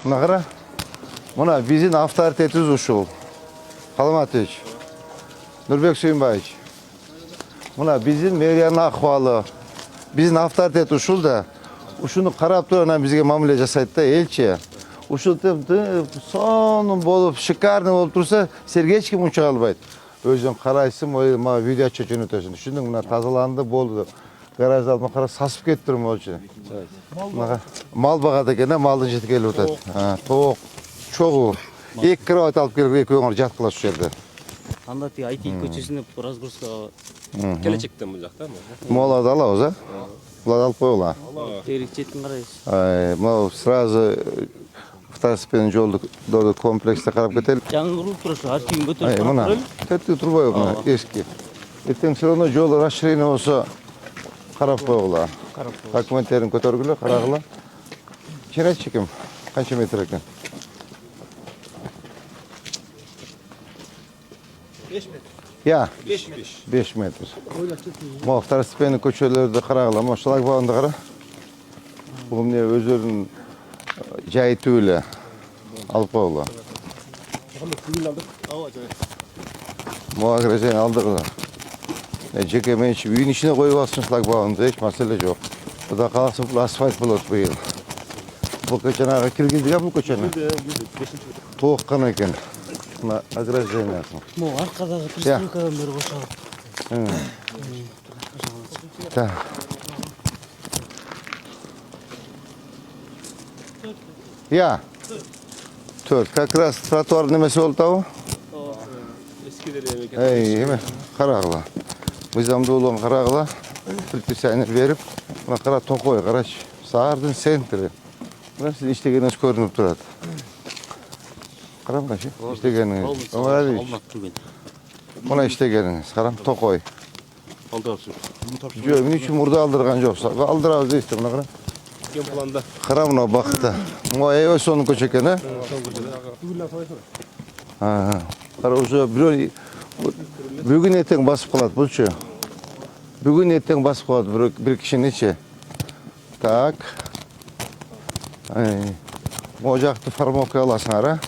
Мына қара. Мына біздің авторитетіміз ушул. Қаламатович. Нұрбек Сүйінбаевич. Мына біздің мэрияның ахвалы. Біздің авторитет ушул да. Ушуну қарап тұрғаннан бізге мамиле жасайды да, елчі. Ушул сонун болып, шикарный болып тұрса, серге ешкім ұнша албайды. Өзің қарайсың, видео атшы жөнөтөсүң. Шундың мына тазаланды болды. Гаражды алма қара сасып кетті болчу. Мал бағады екен, малдың жеті келіп өтеді. Тоқ, чоғу. Екі кровать алып келіп, екі өңір жат қылас şu жерде. Анда тек IT көчесіне разгрузкаға келечектен бұл жақта. Молады ала өзі? Бұлады алып қой ола. терек жетін қарайсыз. Мынау сразу второстепенный жолды комплексте қарап кетелі. Жаңы құрылып тұрышы, архивін көтеріп Мына, қарап тәтті тұрбай мұна, ескі. Ертең все равно жолы расширение болса қарап қой ола. Документтерін көтергілі, қарағылы. Черет чекем, қанша метр екен? 5 метр. Я, 5 5 метр. Мұна второстепенный көшелерді қарағылы. Мұна шлагбауынды қара. Бұл не өздерінің жайы түйілі. Алып қой ола. Мұна кіресен алдық. Жеке менші үйін ішіне қойып алсын шлагбаунды, еш мәселе жоқ. Бұда қаласы бұл асфальт болады бұйыл. Бұл көшенаға кіргелді бұл көшені? Тоқ қана екен. Мына ограждениясын. Мұ арқадағы пристройкадан бері қошалып. Я. Төрт. Как раз тротуар немесе болды тауы? Еме, қарағыла. Бұзамды олуын қарағыла. Предписание беріп, мына қара тоқой, қарашы. Сағардың центрі. Мына сіз іштегеніңіз көрініп тұрады. Қарам қашы, іштегеніңіз. Мұна іштегеніңіз, қарам, тоқой. Жо, мен үшін мұрда алдырған жоқ. Алдырауыз дейсті, мұна қарам. Қарам мұна бақытта. Мұна соның көш екен, ә? Қара уже бүгін ертең басып қалады, бұл ше. Бүгін ертең басып қалады, бір кіші неше. Так. О жақты формовка аласың, ара?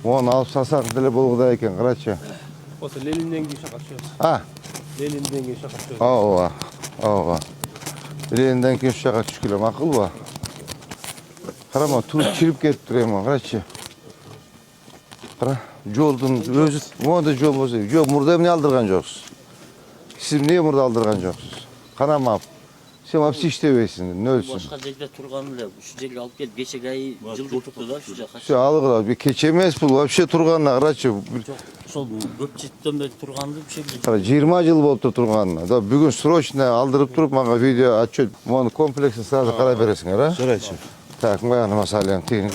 Оны алып сасақ ділі болғыда екен, қарачы. Осы Лениннен кейін шақат шығыз. Лениннен кейін шақат шығыз. Лениннен кейін шақат түшкілі мақыл ба? Қарама, тұрып чиріп кетіп тұрайма, қарачы. Қара, жолдың өзі, мұнда жол болса, жоқ, мұрда емне алдырған жоқсыз. Сіз не мұрда алдырған жоқсыз. Қанамап, сен апсы іштебейсің, нөлсің. Башқа жерде тұрғанында, үш жерге алып келіп, кешек ай жылды тұрды да, şu жаққа. Все, алығыра, кеч емес бұл, вообще тұрғанына, қарачы. Сол көп жеттен бері тұрғанды бір шекілді. Қара, 20 жыл болып тұрғанына. Бүгін срочно алдырып тұрып, маға видео отчет, мұны комплексін сразу қара бересің, ара? Жарайшы. Так, маяны масалем, тегін.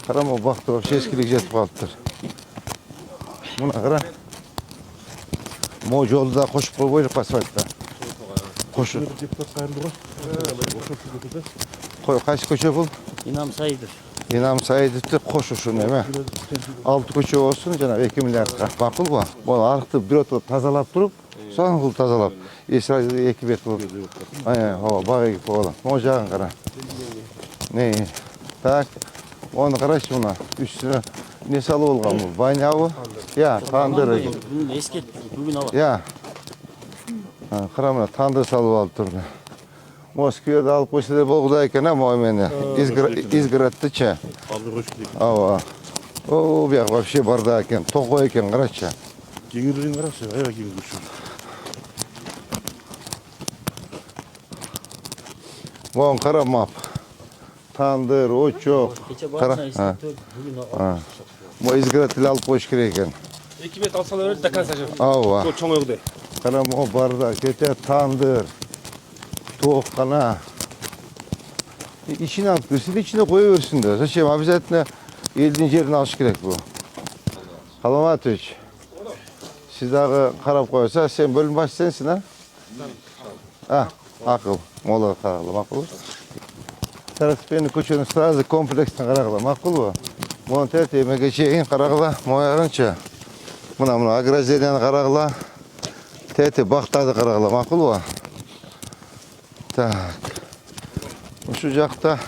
Қарама, бақты вообще ескілік жетіп қалыптыр. Мұна қара. Мо жолды да қошып қой бойық асфальтта. Қошып. Қой, қайсы көше бұл? İnam Saidov. İnam Saidov'ты қошу шын еме. 6 көше olsun, жаңа 2 миллиардқа. Мақұл ба? Бұл арықты бір өтіп тазалап тұрып, соң бұл тазалап. Есірайды 2 бет бұл. Баға екіп оғалам. Мо жағын қара. Не, так, оны қарайшы мұна. Үстіне не салы болған бұл? Байнауы? Я, тандыры. Бүгін ескет, бүгін алады. Я. Қарамына тандыр салып алып тұрды. Москведе алып қойса да болғыда екен, мой мені. Изгородты че. Ава. О, бияқ вообще барда екен. Тоқой екен, қарайшы. Кеңірден қарашы, аяға кеңір күші. Оң қарамап. Тандыр, очоқ. Кече барына ескет, бүгін алады. Мо изгородтілі алып қойшы керек екен. 2 метр алсалар өз дакан сажыр. Ава. Сол чоң өғде. Қарам о барда, кете тандыр. Тоқ қана. İçine alıp girsin, içine koyuversin de. Зачем? Обязательно елдің жерін алыш керек бұл. Қаламатович, сіз дағы қарап қойса, сен бөлім башы сенсің, а? Ақыл, молар қарағылы, мақыл. Второстепенный көшені сразу комплекстен қарағылы, мақыл ба? Мұны тәте емеге шейін қарағылы, мояғынша. Мұна агрозерияны қарағылы, тәте бақтады қарағылы, мақыл ба? Так. Ушул жакта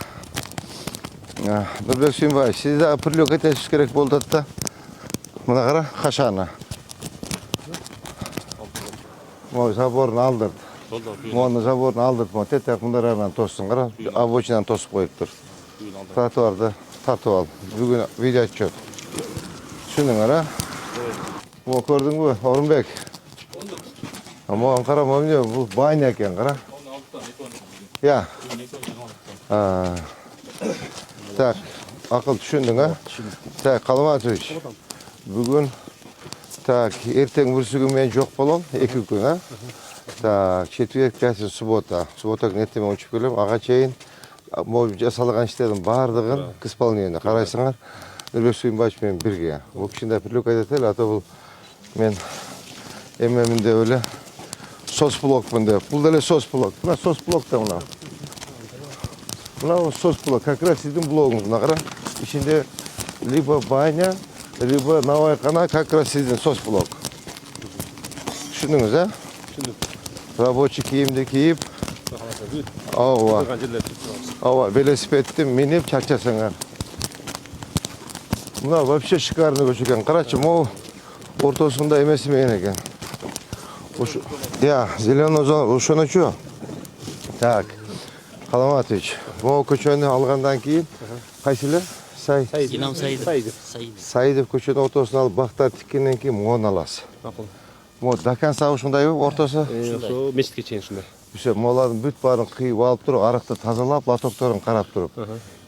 Нурбек Сүйүнбаев, сиз да прилёк этишиңиз керек болуп атат да. Мына кара, кашаны. Могу заборун алдырт. Могу заборун алдырт, могу тетек мындарынан тоссун кара. Обочинадан тосуп коюптур. Тротуарды тартып ал. Бүгүн видео отчет. Түшүндүң кара? Могу көрдүңбү, Орунбек? Могу кара, эмне, бул баня экен, кара. Я. Так, акыл түшүндүң, а? Так, Калматович. Бүгүн так, эртең бүрсүгү мен жок болом, 2 күн, а? Так, четверг, пятница, суббота. Суббота күнү эртең учуп келем, ага чейин могу жасалган иштердин баардыгын к исполнению карайсыңар. Нурбек Сүйүнбаевич менен бирге. Бул кичине прилук айтат эле, ата бул мен эмеминде эле соцблокмун деп. Бул деле соцблок. Мына соцблок да мына. Мына соцблок, как раз сиздин блогуңуз, мына кара. Ичинде либо баня, либо навайкана, как раз сиздин соцблок. Түшүндүңүз, а? Түшүндүм. Рабочий кийимди кийип, ооба. Ооба, велосипедти минип чарчасаңар. Мына вообще шикарный көчө экен. Карачы, могу ортосунда эмеси менен экен. Ушу, я, зеленый зона, ошоночу. Так, Калматович, могу көчөнү алгандан кийин кайсы эле? Инам Саидов. Саидов көчөнүн ортосуна алып бактар тиккенден кийин могуну аласыз. Могу до конца ушундайбы ортосу? Ошо мечитке чейин ушундай. Все, молардын бүт баарын кыйып алып туруп, аракты тазалап, лотокторун карап туруп.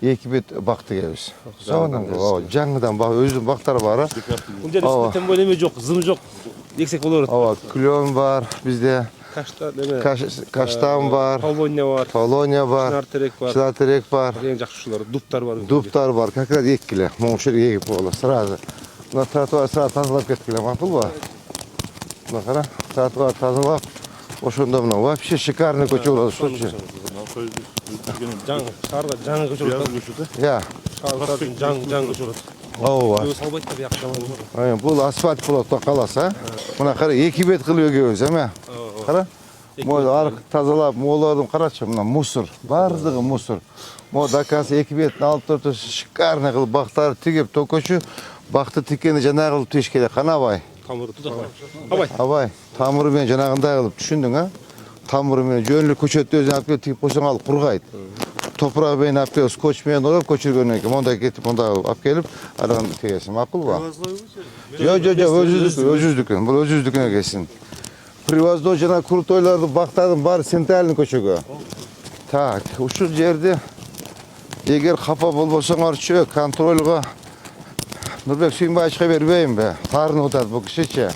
2 бет бак тигебиз. Сонун, жаңыдан бак, өзүнүн бактары бар, а? Бул жерде тем более эме жок, зым жок. Дексек болор. Ооба, клен бар бизде. Каштан бар. Полония бар. Шынартерек бар. Эң жакшы ушулар, дуптар бар. Дуптар бар, как раз эккиле. Могу ушул жерге эгип болот сразу. Мына тротуар сразу тазалап кеткиле, макулбу? Мына кара, тротуар тазалап, ошондо мына вообще шикарный көчө болот, ушучу. Жаңы көчө болот. Я. Жаңы көчө болот. Ооба. Бул салбайт да бияк. Бул асфальт болот да калас, а? Мына кара, 2 бет кылып эгебиз, эме? Кара. Могу арык тазалап, могулардын карачы, мына мусор, баардыгы мусор. Могу до конца 2 бетин алып туруп, шикарный кылып бактарды тигип, токочу бакты тиккенди жанагы кылып тигиш керек. Канабай. Тамыры тутак. Абай, тамыры менен жанагындай кылып, түшүндүң, а? Тамыры менен жөнлүү көчөттү өзүң алып келип тигип койсоң ал кургайт. Топурак менен алып келип, скотч менен уруп көчүргөндөн кийин мондай кетип, мондай алып келип, анан тигесиң, макулбу? Жок, өзүбүздүкү. Бул өзүбүздүкүнө келсин. Привоздо жана крутойлорду бактардын баары центральный көчөгө. Так, ушул жерде эгер капа болбосоңорчу контролго Нурбек Сүйүнбаевичке бербеймби? Таарынып атат бул кишичи.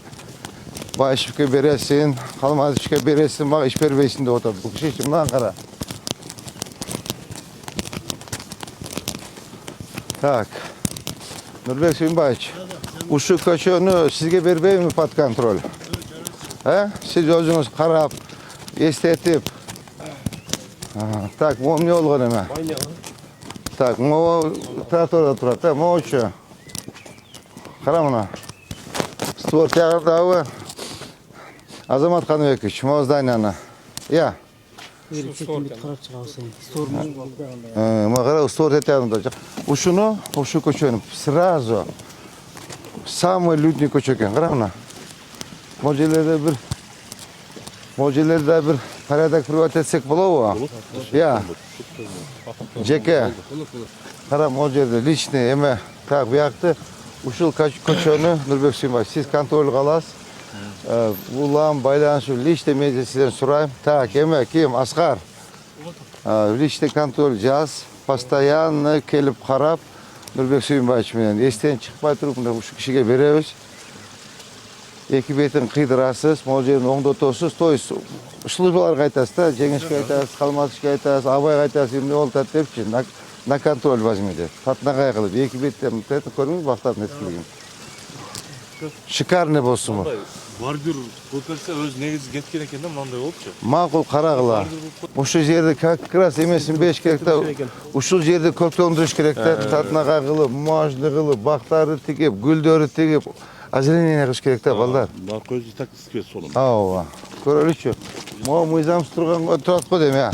Баишевке бересин, Калматовичке бересин, мага иш бербейсиң деп атат бул кишичи. Мына кара. Так. Нурбек Сүйүнбаевич, ушул көчөнү сизге бербеймби под контроль? Сиз өзүңүз карап, эстетип. Так, могу эмне болгон эме? Так, могу тротуарда турат, могучу. Кара мына. Створ тягырдабы? Азамат Каныбекович, могу зданияны. Я. Мага кара, створ тягырда. Ушуну, ушу көчөнү сразу самый людный көчө экен, кара мына. Могу жерлерде бир порядок приводить этсек болобу? Я. Жеке. Кара, могу жерде личный эме. Так, буякты ушул көчөнү Нурбек Сүйүнбаев, сиз контролго аласыз. Улам байланышып личный мен сизден сурайм. Так, эме ким? Аскар. Личный контроль жаз, постоянно келип карап Нурбек Сүйүнбаевич менен эстен чыкпай туруп ушу кишиге беребиз. 2 бетин кыйдырасыз, могу жерин оңдотосуз. То есть службаларга айтасыз да, Жеңишке айтасыз, Калматовичке айтасыз, Абайга айтасыз, эмне болуп атат депчи, на контроль возьмите. Татнагай кылып, 2 беттен көрүңүз бактардын эткилигин. Шикарный болсунбу? Бордюр көтөрсө өз негизи кеткен экен да, мындай болупчу. Макул карагыла. Ушул жерде как раз эмесин бериш керек да. Ушул жерде көптөндүрүш керек да. Татнагай кылып, мажды кылып, бактарды тигип, гүлдөрү тигип, озеленение кылыш керек да, балдар. Наркоз так искет солон. Ооба. Көрөлүчү. Могу мыйзамсыз турган турат го дейм, я.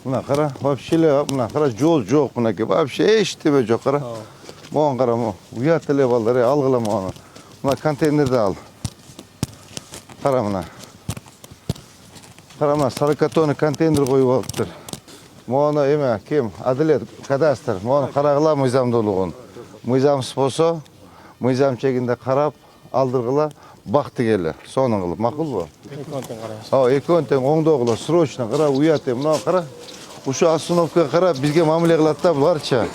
Mına qara, вообще mına qara jol yok mınaki. Вообще eşitme yok qara. Moğan qara mo. Uyat ele ballar, algılama onu. Mına konteynerde al. Qara mına. Qara mına sarı kartonu konteyner koyup alıptır. Moğana eme kim? Adalet, kadastr. Moğan qaragıla mıyzamdoluğun. Mıyzamsız bolsa, mıyzam çekinde qarap, aldırgıla, baktı gele. Sonun kılıp, makul bu? Ekonten oңдогула срочно qara uyat e. Mına qara. Uşu Asunovka qara bizge mamule kılat da bularça.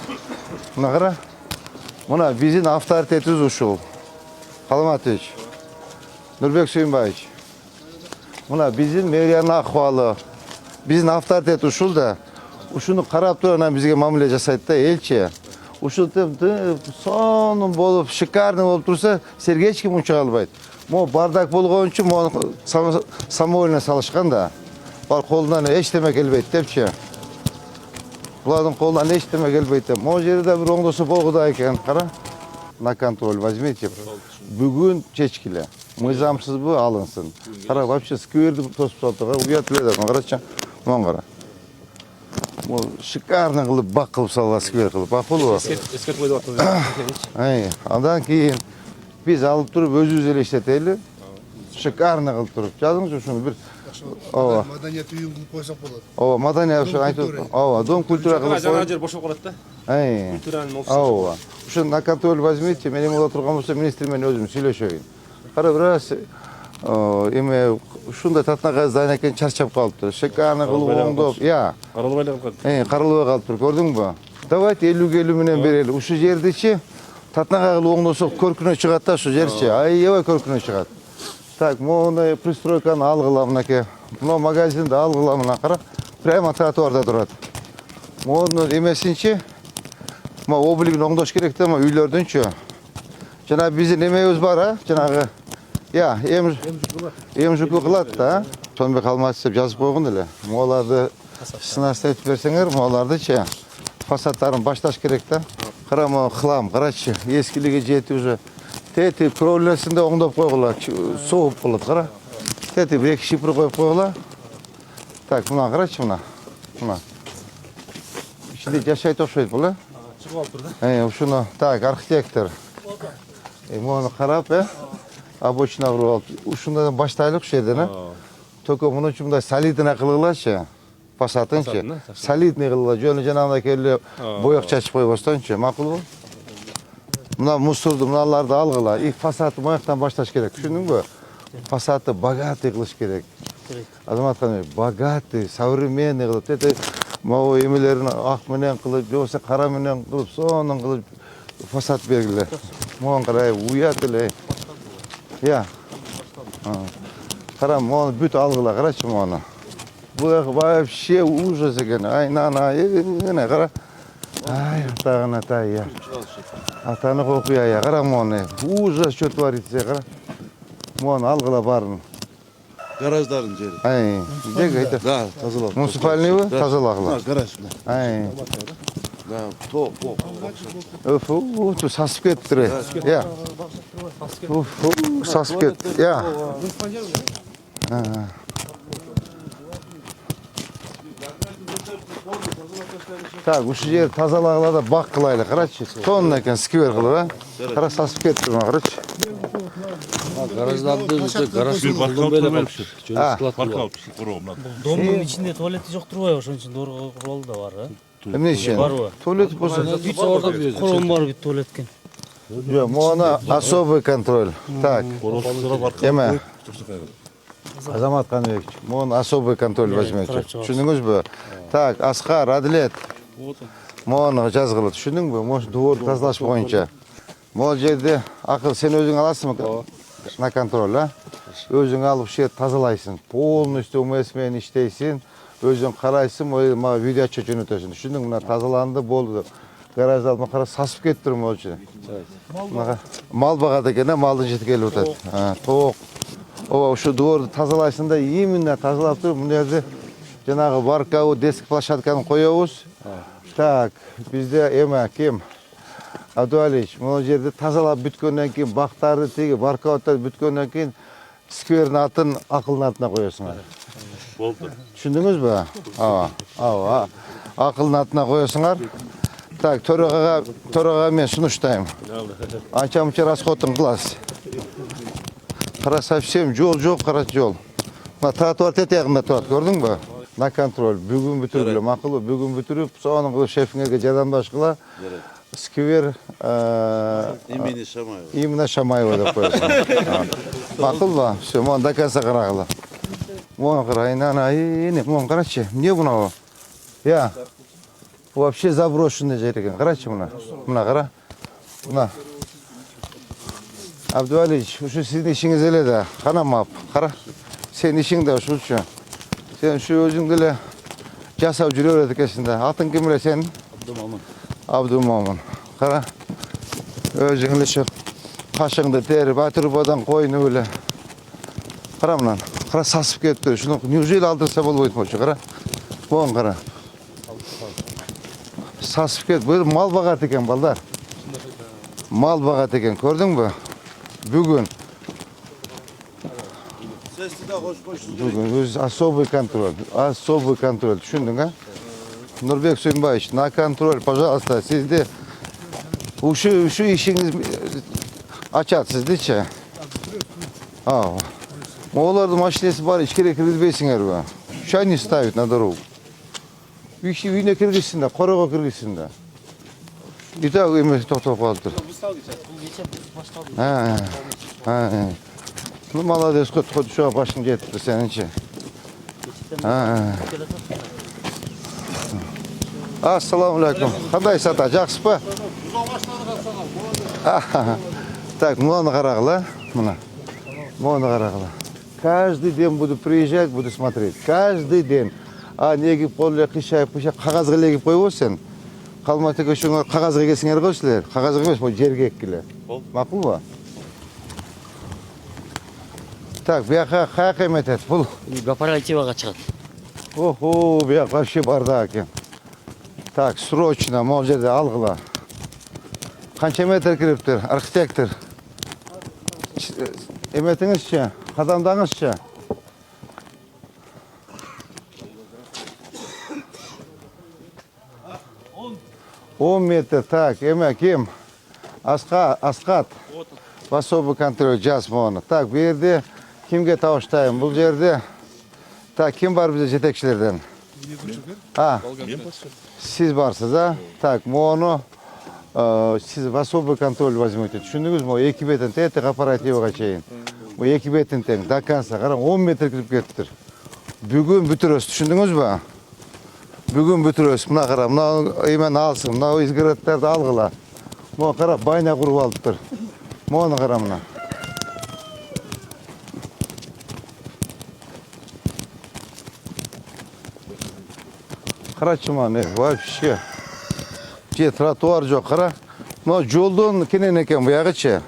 Mına qara. Mına bizim avtoritetimiz uşul. Kalmatıç. Nurbek Suyunbayıç. Mına bizim meriyanın ahvalı. Bizim avtoritet uşul da. Uşunu qarap turan bizge mamule jasaydı da elçi. Uşul sonun bolup, şikarны bolup tursa Sergeç kim uçağı albaydı. Mo bardak bolğon üçün mo samovolna salışkan da. Bar kolundan eşiteme gelbeydi depçi. Buladın kolundan eşiteme gelbeydi. Mo jerde bir oңдосу bolğuda eken qara. На контроль возьмите. Бүгүн чечкиле. Мыйзамсыз bu alınsın. Qara вообще скверді тосып салдыға уят біледі. Қарача. Моң қара. Mo şikarны qılıp bak qılıp salға skver qılıp. Ақыл o. Ескертіп қойды ватыр. Андан кейін biz alıp durup özümüz ele işleteyle. Şikarны qılıp durup. Жазыңыз şunu bir. Ова. Madaniyet uyum kılıp koysak болады. Ова, madaniyat şu айтып. Ова, дом культура qılıp. Жаңа жер бошап қалады да. Культураның офисі. Ова. Şu на контроль возьмите, менің ола тұрған болса министрмен өзім сөйлешейін. Қара біраз эме ушундай татнага здание экен чарчап калыптыр. Шикарны кылып оңдоп, я. Қаралбай қалды. Карылбай калыптыр, көрдүңбү? Давайте 50 менен берели. Ушу жердичи татнага кылып оңдосок көркүнө чыгат да ушу жерчи. Аябай көркүнө чыгат. Так, мону пристройканы алгыла мынакей. Мына магазинди алгыла мына кара. Прямо тротуарда турат. Мону эмесинчи ма облигин оңдош керек да, ма үйлөрдүнчү. Жана биздин эмебиз бар, а? Жанагы я, эмжүкү кылат да. Сонбек Алматов деп жазып койгон эле. Могуларды сынастырып этип берсеңер, могулардычы фасадтарын башташ керек да. Карама хлам, карачы, эскилиги жети уже. Тети кровлесинде оңдоп койгула, сооп кылат, кара. Тети бир эки шипр коюп койгула. Так, мына карачы мына. Мына. Ичинде жашайт окшойт бул, Шығып алып тұр да. Ушуну, так, архитектор. Мону карап, обочина куруп алып, ушундан баштайлык ушул жерден, Только муну үчүн мындай солидный кылгылачы. Фасадынчы. Солидный кылгыла, жөнү жанагындай келе боек чачып койбостончу, макулбу? Мына мусорду, мыналарды алгыла, и фасадты мояктан башташ керек. Түшүндүңбү? Фасадты богатый кылыш керек. Азаматкан богатый, современный кылып, тете могу эмелерин ак менен кылып, же болбосо кара менен кылып, сонун кылып фасад бергиле. Могун карай, уят эле. Я. Кара, мону бүт алгыла, карачы мону. Бул вообще ужас экен. Ай, нана, кара. Ай, атагына тай, я. Атаны кокуя, я, кара мону. Ужас, что творится, кара. Мону алгыла барын. Garajların jeri. Ай, где это? Да, тазалап. Муниципальный вы? Тазалагыла. Гараж. Ай. Да, топ. Уфу, тут сасып кетти. Я. Уфу, сасып кетти. Я. Так, ушул жер тазалагыла да бак кылайлы, карачы. Тонна экен сквер кылып, а? Кара сасып кетти, карачы. Гараждарды гараж Bir bakkal turmayıp Bakkal. Домдун ичинде туалети жок турбайбы? Ошон үчүн доор куралы да бар, Эмне үчүн? Барбы? Туалет болсо. Бүт ордо корон бар бүт туалет экен. Жок, могуна особый контроль. Так. Эме. Азамат Каныбекович, могун особый контроль возьмете. Түшүндүңүзбү? Так, Аскар, Адлет. Могуну жазгыла, түшүндүңбү? Может, дуор тазалаш боюнча. Могул жерде акыл сен өзүң аласыңбы? На контроль, а? Өзүң алып ушул жерди тазалайсың. Полностью УМС менен иштейсиң. Өзүң карайсың, мага видео жөнөтөсүң. Түшүндүң, мына тазаланды, болду. Гаражды алып кара сасып кетти болчу. Мал багат экен, малдын жети келип атат. Тоок. Ооба, ушу дуорду тазалайсың да, именно тазалап туруп, мына жерде жанагы баркабы, детский площадканы коебуз. Так, бизде эме ким? Абдуалич, мына жерде тазалап бүткөндөн кийин бактарды тиги баркабаттарды бүткөндөн кийин сквердин атын акылдын атына коесуңар. Болды. Түшүндүңүз бü? Ава. Акылдын атына коесуңар. Так, төрага мен сунуштайм. Анча-мынча расходун кыласыз. Кара совсем жол жок, кара жол. Мына тротуар тетегинде турат, көрдүң бü? На контроль. Бүгүн бүтүрүлө, макулбу? Бүгүн бүтүрүп, сонун кылып шефиңерге жардамдашкыла. Сквер Имени Шамаева. именно Шамаева деп коесуң. Макулбу? Все, мону до конца карагыла. Мону карайын, мону карачы. Эмне мынау? Я. Вообще заброшенный жер экен. Карачы мына. Мына кара. Мына. Абдуалич, ушу сиздин ишиңиз эле да. Канамап. Кара. Сенин ишиң да ушучу. Сен ушу өзүң деле жасап жүрө берет экенсиң да. Атың ким эле сенин? Абдумомун. Кара. Өзүң эле кашыңды терип, атырбадан коюнуп эле. Кара мынан. Кара сасып кетти. Ушуну неужели алдырса болбойт болчу? Кара. Мону кара. Сасып кетти. Бул мал багат экен, балдар. Мал багат экен, көрдүңбү? Бүгүн. Sesli de hoş Бүгүн өз особый контроль. Особый контроль. Түшүндүң, а? Нурбек Сүйүнбаевич, на контроль, пожалуйста. Сизди ушу ишиңиз ачат сиздичи. Олардын машинеси бар, ичкере киргизбейсиңерби? Что они ставят на дорогу? Үйүнө киргизсин да, корого киргизсин да. И так эме токтоп калыптыр. Ну, молодец, хоть ушуга башың жетиптир сенинчи. Ассаламу алейкум. Кандай сата, жакшысызбы? Так, муну карагыла, мына. Муну карагыла. Каждый день буду приезжать, буду смотреть. Каждый день. Неги поле кышайып, кагазга легип койбойсуң сен. Калматыга ушуңа кагазга келсиңер го силер. Кагазга эмес, бул жерге эккиле. Макулбу? Так, бияка каяка эметет? Бул Кооперативага чыгат. Охо, бияк вообще бардак экен. Так, срочно могул жерде алгыла. Канча метр кириптир, архитектор? Эметиңизчи, кадамдаңызчы? Он метр, так, эме ким? Аскат. В особый контроль жаз мону. Так, бу жерде кимге табыштайм? Бул жерде так, ким бар бизде жетекчилерден? Сиз барсыз, а? Так, мону сиз в особый контроль возьмете. Түшүндүңүзбү? Эки бетин тең кооперативага чейин. Бу эки бетин тең до конца. Караң, 10 метр кирип кетиптир. Бүгүн бүтүрөбүз, түшүндүңүзбү? Бүгүн бүтүрөбүз. Мына кара, мына эмен алсын, мына изгороддорду алгыла. Могу кара, байна куруп алыптыр. Мону кара мына. Карачы мына, вообще. Же тротуар жок, кара. Мына жолдон кенен экен буягычы.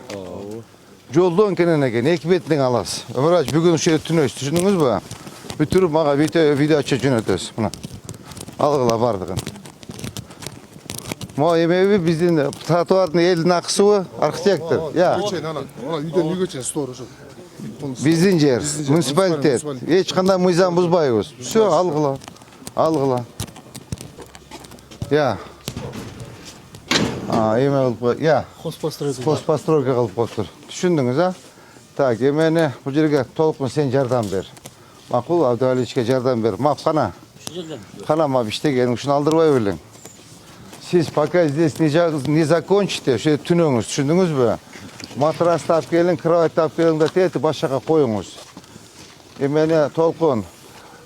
Жолдон кенен экен, эки бетиң аласыз. Өмүрач, бүгүн ушул жерде түнөбүз, түшүндүңүзбү? Бүтүрүп мага видео ачып жөнөтөбүз. Мына. Алгыла бардыгын. Мо эмеби биздин тротуардын элдин акысыбы, архитектор. Ona үйдөн үйгө чейин стор ошо. Биздин жер, муниципалитет. Эч кандай мыйзам бузбайбыз. Все, алгыла. Алгыла. Эме кылып, хозпостройка кылып коюптур. Түшүндүңүз, а? Так, эмени бул жерге толкун сен жардам бер. Макул, Абдуаличке жардам бер. Мап кана. Кана мап иштеген, ушуну алдырбай белең. Сиз пока здесь не закончите, ошо түнөңүз, түшүндүңүзбү? Матрас таап келиң, кровать таап келиң да тети башака коюңуз. Эмени толкун.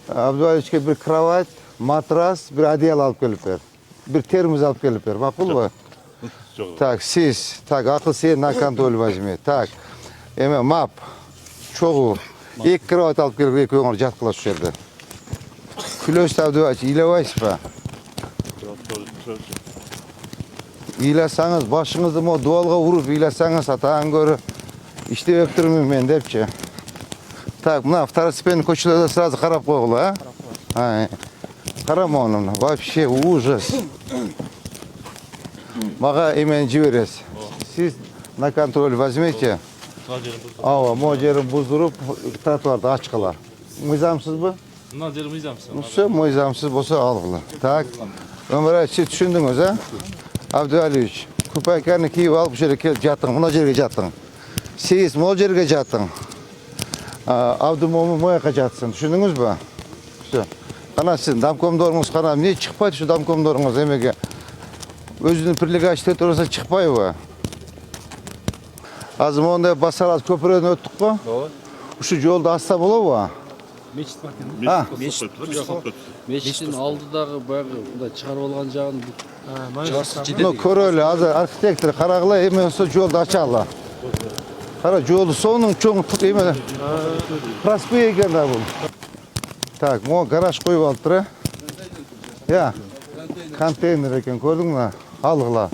Абдуаличке бир кровать, матрас, бир одеяло алып келип бер. Бир термос алып келип бер, макулбу? Так, сиз, так, акыл сен на контроль возьми. Так, эме мап, чогуу. Эки кровать алып келип экөөңөр жаткыла ушул жерде. Күлөштү Абдуалич, ыйлабайсызбы? Ыйласаңыз, башыңызды мо дуалга уруп ыйласаңыз, атаан көрү иштеп турмун мен депчи. Так, мына второстепенный көчөлөрдө сразу карап койгула, а? Кара мону, вообще ужас. Мага эмени жибересиз. Сиз на контроль возьмите. Ооба, могу жерин буздуруп, тротуарды ачкыла. Мыйзамсызбы? Mına jeri mıйзамсыз. Все, мойзамсыз болса алғыла. Так, Өмірай, сіз түсіндіңіз, а? Абдуалиевич, күпайканы киіп алып жерге келіп жаттың, мына жерге жаттың. Сейіс, мол жерге жаттың. Абдумомы мояққа жатсың, түсіндіңіз ба? Все. Қана сіздің дамкомдорыңыз, қана не шықпайды шу дамкомдорыңыз емеге? Өзінің прилегачты тұрса шықпай ба? Азым ондай басараз көпірден өттік па? Ушу жолды аста болу ба? Мечит бар екен. Мешіттің алдыдағы баяғы мындай шығарып алған жағын Ну, көрөлі, азыр архитектор қарағыла, емен осы жолды ачалы. Қара, жолды соның чоң тұт емен проспей екен да бұл. Так, мо гараж қойып алып тұр, я? Контейнер екен, көрдің ба? Алғыла.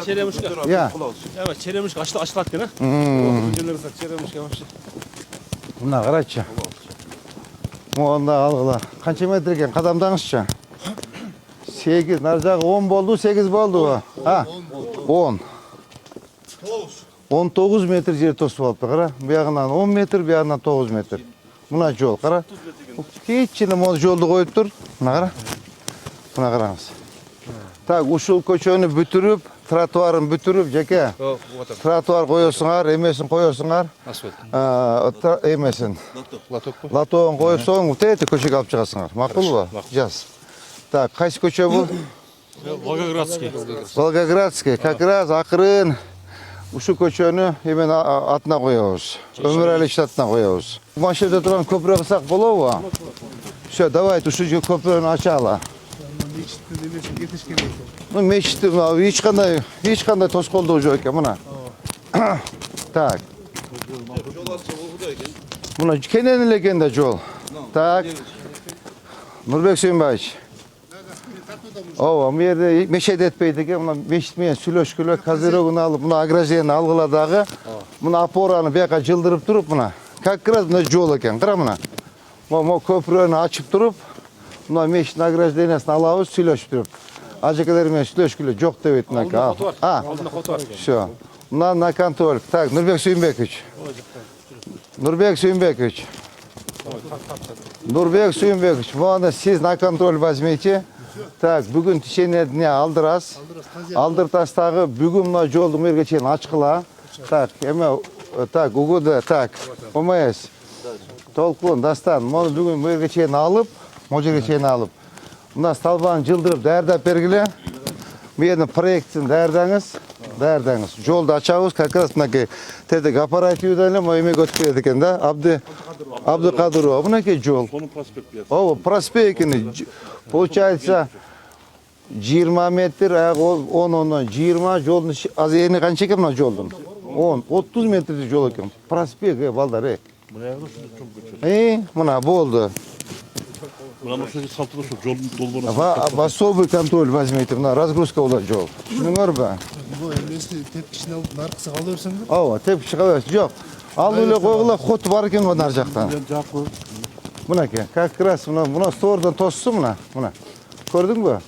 Черемушка. Я? Ya черемушка açılat gene. Черемушка вообще. Мына қарайшы. Мо онда алғыла. Қанша метр екен, қадамдаңызшы? 8, нар жағы 10 болды, 8 болды. 10. 19 метр жер тосып алыпты, қара. Бұяғынан 10 метр, бұяғынан 9 метр. Мына жол, қара. Кечіне мол жолды қойып тұр. Мына қара. Мына қараңыз. Так, ушул көчөнү бүтүрүп, тротуарын бүтүрүп, жеке. Тротуар коесуңар, эмесин коесуңар. асфальт. Эмесин. Латогун коюп соң, тети көчөгө алып чыгасыңар. Макулбу? Жаз. Так, кайсы көчө бул? Волгоградский. Волгоградский. Как раз акырын ушу көчөнү эмен атына коебуз. Өмүралич атына коебуз. Машинада турган көпүрө кылсак болобу? Все, давайте ушу көпүрөнү ачалы. Ну, мечітті, ешқандай тосколдығы жоқ екен, мұна. Так. Мұна кенен екен де жол. Так. Нұрбек Сүйінбайыш. Ова, мұнда мешет етпейді екен, мұна мешітмен сүлөшкілі, козырогын алып, мұна агрозияны алғыладағы, мұна опораны бияқа жылдырып тұрып, мұна. Как раз мұна жол екен, қыра мұна. Мұна көпірөні açып тұрып, мұна мешіттің агрозиясын алауыз сүлөшіп тұрып. Ажекелермен сүлөшкілі жоқ деп етін әке. Все. Мұна на контроль. Так, Нұрбек Сүйінбекович. Нұрбек Сүйінбекович. Нұрбек Сүйінбекович, мұны сіз на контроль возьмете. Так, бүгін течение дня алдырас. Алдыртастағы бүгін мұна жолдың мерге чейін açқыла. Так, еме, так, угуды, так, ОМС. Толқуын, дастан, мұны бүгін мерге чейін алып, можерге чейін алып. Мұна столбаны жылдырып, дәрдап бергіле. Менің проектін дәрдаңыз. Жолды ачауыз, как раз мұнеке тедік аппаративдәлі, мойме көткеледі екен да. Абды Қадырова, мұнеке жол. О, проспект екен. Получается, 20 метр, 10-20 жолдың, аз ені қанша екен мұна жолдың? 10-30 метрді жол екен. Проспект, балдар, Мұна болды. Мына ошо салтылы ошо жолдун долбоonu. Особый контроль возьмите, мына разгрузка болот жол. Түшүнүңөр ба? Bu emniyeti tepkisini alıp narkısı kalıyorsun. Ооба, тепкичи калабайсыз. Жок. Ал эле койгула, ход бар экен го нар жактан. Мынакей, как раз мына стордон тоссун мына. Көрдүңбү?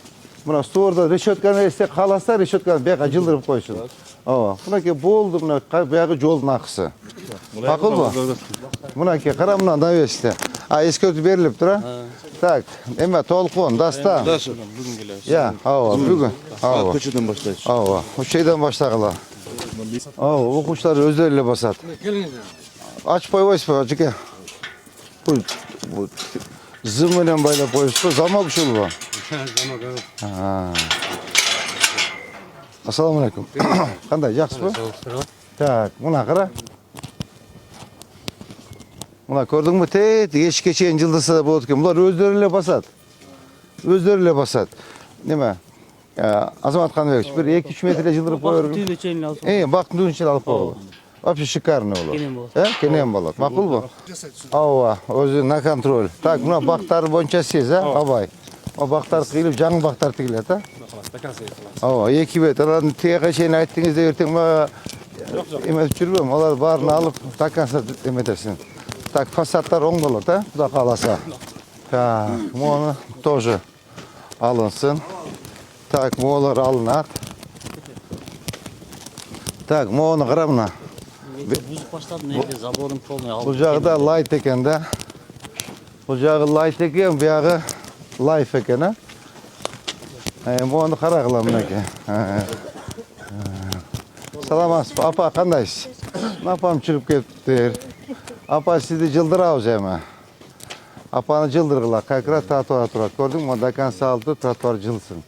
Мына стордо решетканы эстек каласа, решетканы бияка жылдырып койсун. Ооба, мынакей болду, мына баягы жолдун акысы. Макулбу? Мынакей, кара мына навесте. Эскертүү берилип тур, Так, эме толкун, дастан. Я, ооба, бүгүн. Ооба. Köşeden başlayız. Ооба, ошойдон баштагыла. Ооба, окуучулар өздөрү эле басат. Ачып койбойсузбу, ажеке? Бул зым менен байлап коюпсузбу, замок ушулбу? Замок. Ассаламу алейкум. Кандай, жакшысызбы? Так, мына кара. Мына көрдүңбү, эшикке чейин жылдырса да болот экен. Булар өздөрү эле басат. Неме? Азамат Каныбекович, бир 2-3 метр жылдырып коёр. Бактын түйүнү чейин алып. Бактын түйүнү чейин алып коёлу. Вообще шикарный болот. Кенен болот. Кенен болот. Макулбу? Ооба, өзү на контроль. Так, мына бактар боюнча сиз, абай. О бактар кыйылып, жаңы бактар тигилет, Ооба, 2 бет. Алардын тияга чейин айттыңыз деп эртең мага эметип жүрбөм. Алар баарын алып, таканса эметесиң. Так, фасадтар оңдолот, Куда кааласа. Так, мону тоже алынсын. Так, молар алынат. Так, мону кара мына. Бузуп баштадым, заборун полный алып. Бул жагда лайт экен да. Bu jağı light eкен, bu yağı life eken ha. Bunu qara qılam mineke. Salamasыз, apa qandaysiz? Apam çıkıp ketiptir. Apa sizni жылдырабыз эми. Apаны жылдыргыла, кайкыра тротуар турат. Көрдүңбү, монда консалты тротуар жылсын.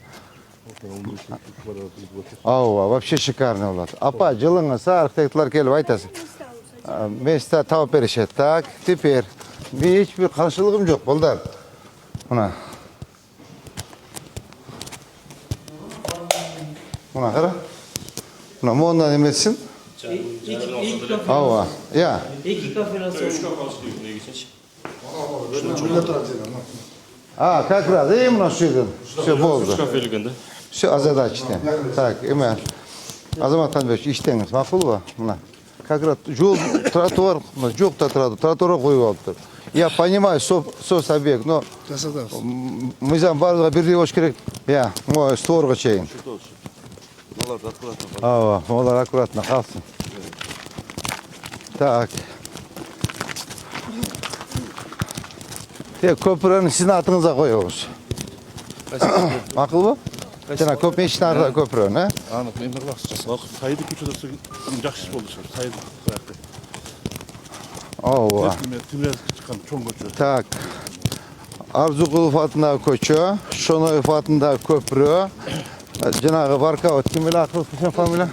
Ооба, вообще шикарный болот. Апа, жылыңыз, архитекторлар келип айтасың. Места тауып беришет. Так, теперь мен ешбир каршылыгым жок, балдар. Мына. Мына кара. Мына мондан эмесин. Ооба, я. Эки кафеласы. Как раз, именно что все болды. Кафелигенде. Все, озадачите. Так, эме. Азамат Танбекович, иштеңиз, макул ба? Мына. Как раз жол, тротуар, жокта турат, тротуарга коюп алыптыр. Я понимаю, соцобъект, но мыйзам барлыгы бирдей болуш керек. Я, могу створго чейин. Ооба, олар аккуратно калсын. Так. Köprünün sizin atınıza koyuyoruz. Makul bu? Жана көп мешіттің артында көпірін, ә? Анық, мен қылақсыз. Сайды көшедесі жақсы болды шығар, Сайды қылақты. Ооба. Тимирязев шыққан чоң көші. Так. Арзуқұлов атындағы көші, Шоноев атындағы көпірі, жаңағы Баркаут, кім білі ақылы сен фамилия?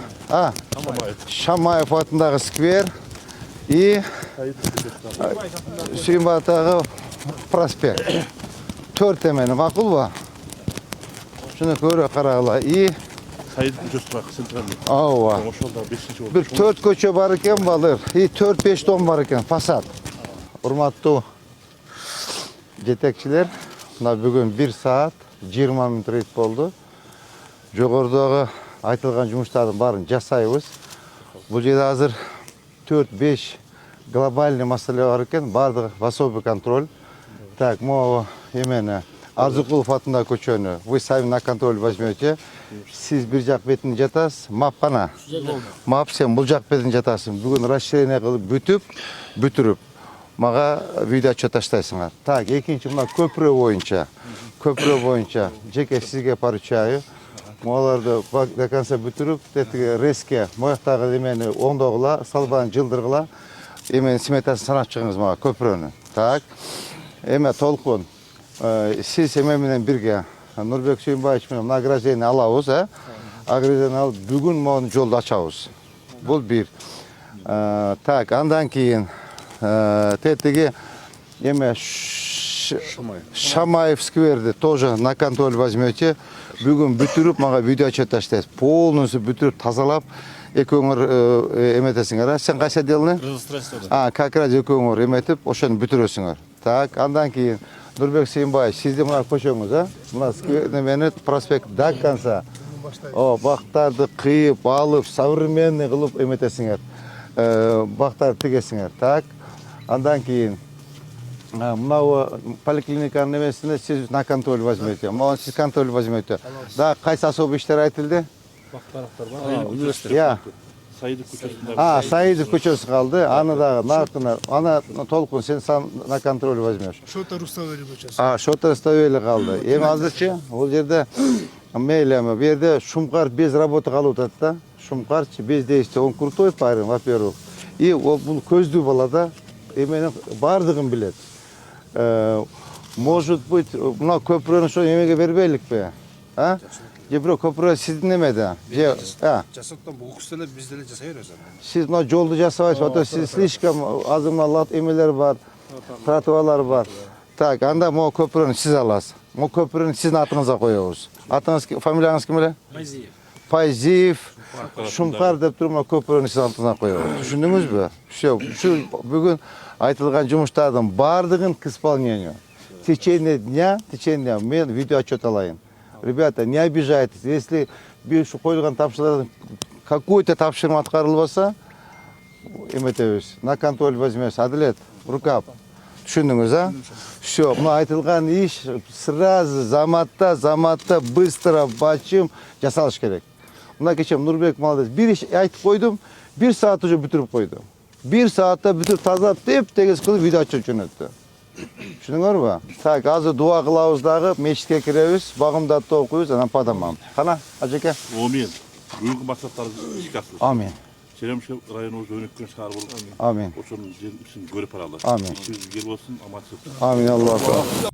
Шамаев атындағы сквер и Сүйінбатағы проспект. Төрт емені, мақұл ба? Şunu köre qaragıla. Saydı köşesi bak, sentralde. Ооба. Bir 4 köçe var iken balır. 4-5 ton var iken, Passat. Урматтуу жетекчилер, мына бүгүн 1 saat 20 minut reyt болду. Жогорудагы айтылган жумуштардын баарын жасайбыз. Бул жерде азыр 4-5 глобальный маселе бар экен, баардыгы в особый контроль. Так, могу эмени Арзуқұлов атындағы көчөнү вы сами на контроль возьмете. Сиз бир жак бетин жатасыз, мап кана. Мап сен бул жак бетин жатасың. Бүгүн расширение кылып бүтүрүп мага видео отчет таштайсыңар. Так, экинчи мына көпүрө боюнча жеке сизге поручаю. Могуларды до конца бүтүрүп, тетиги резке мояктагы эмени оңдогула, салбан жылдыргыла, эмени сметасын санап чыгыңыз мага көпүрөнү. Так. Эме толкун. Siz hemen менен бирге Нурбек Сүйүнбаевич менен награждение алабыз, награждение алып бүгүн могу жолду ачабыз. Бул бир. Так, андан кийин тетиги эме Шамаев скверди тоже на контроль возьмете. Бүгүн бүтүрүп мага видео отчет таштайсыз. Полностью бүтүрүп тазалап экөөңөр эметесиңер. Сен кайсы делни? Как раз экөөңөр эметип, ошону бүтүрөсүңөр. Так, андан кийин Нурбек Сүйүнбаевич, сизди мына көчөңүз, мына скверни проспект до конца. Бактарды кыйып, алып, современный кылып эметесиңер. Бактарды тигесиңер. Так, андан кийин мына поликлиниканын эмесине сиз на контроль возьмете. Могу сиз контроль возьмете. Да, кайсы особый иштер айтылды? Бактарактар бар, университет. Я. Сайды көчөсүндө. Сайды көчөсү калды. Аны дагы наркына, ана толкун сен на контроль возьмешь. Шота Руставели көчөсү. Шота Руставели калды. Эми азырчы бул жерде мейлеми, бу жерде Шумкар без работы калып атат да. Шумкарчы без действия. Он крутой парень, во-первых. И бул көздүү бала да эменин бардыгын билет. Может быть, мына көпүрөнү ошо эмеге бербейликпи? Же бирок көпүрө сиздин эмеде? Жасаттан бул кишилер бизде эле жасай беребиз. Сиз мына жолду жасабайсыз, ото сиз слишком азыр мына лат эмелер бар, тротуарлар бар. Так, анда могу көпүрөнү сиз аласыз. Могу көпүрөнү сиздин атыңызга коебуз. Атыңыз, фамилияңыз ким эле? Пайзиев. Пайзиев, Шумкар деп туруп мына көпүрөнү сиздин атыңызга коебуз. Түшүндүңүзбү? Все, бүгүн айтылган жумуштардын баардыгын к исполнению. В течение дня мен видео отчет алайын. Ребята, не обижайтесь, если бир коюлган тапшырмадан какой-то тапшырма аткарылбаса, эметебиз, на контроль возьмешь. Адилет, рукап. Түшүндүңүз, Все, мына айтылган иш сразу заматта быстро бачым жасалыш керек. Мына кече Нурбек молодец, бир иш айтып койдум, 1 saat уже бүтүрүп койду. 1 saatта бүтүрүп тазалап теп-тегиз кылып видео отчет жөнөттү. Düşündüңөрбү? Так, азыр дуа кылабыз дагы, мечитке киребиз, багымдатты окуйбуз, анан падамам. Кана, ажеке? Amin. Бүгүнкү максаттарыбыз ишке ашсын. Амин. Черемшев районубуз өнүккөн шаар болуп, Амин. ошонун жерин көрүп баралы. Амин. İşimiz yer болсун, амансыз. Амин, Аллах.